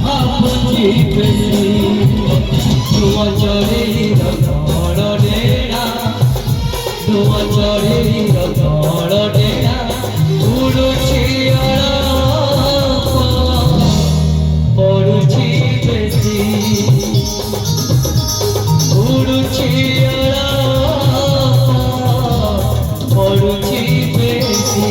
ভাবছি বেশি তোমার চরের ঘর ডেরা তোমার চরের ঘর ডেরা উড়ছি পড়ছি বেশি উড়ছি পড়ছি বেশি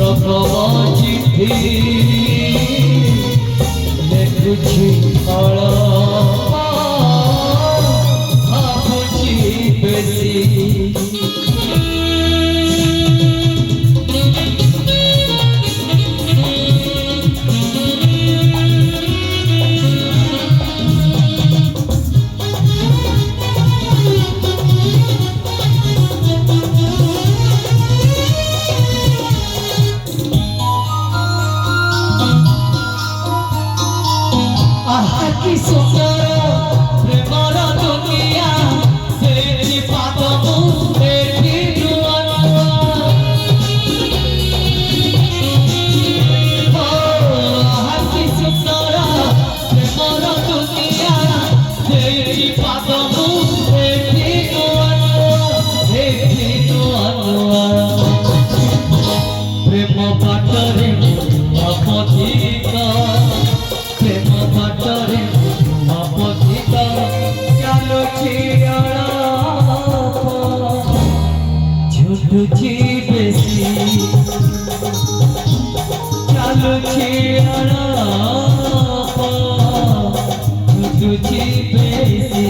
প্রথম চিঠি লেখুছি ভাবছি বেশি কি সুন্দর প্রেমর দুনিয়া সেটি পাদমু এটি নূয়া কি সুন্দর প্রেমর দুনিয়া সেটি পাদমু এটি নূয়া প্রেম বাটরে অপথিকা প্রেম বাটরে অপথিকা চালুছি ঝুটুছি বেশি চালুছি ঝুটুছি বেশি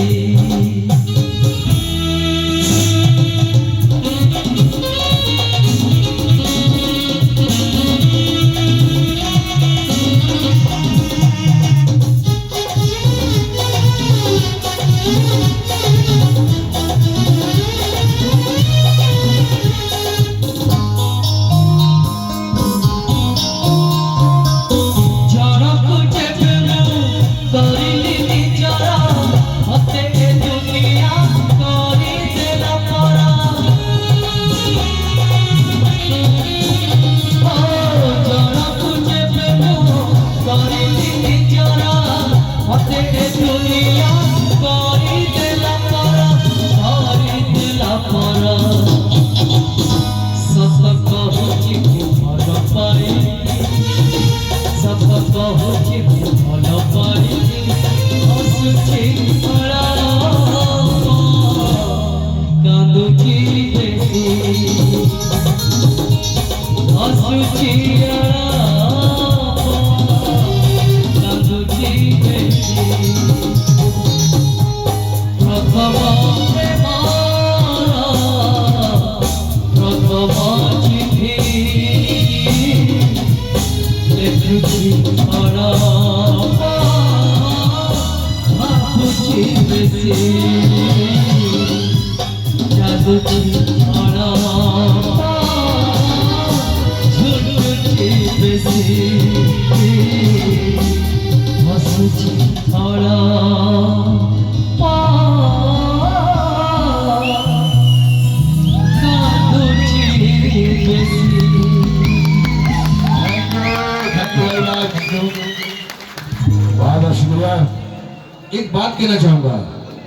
एक बात कहना चाहूंगा।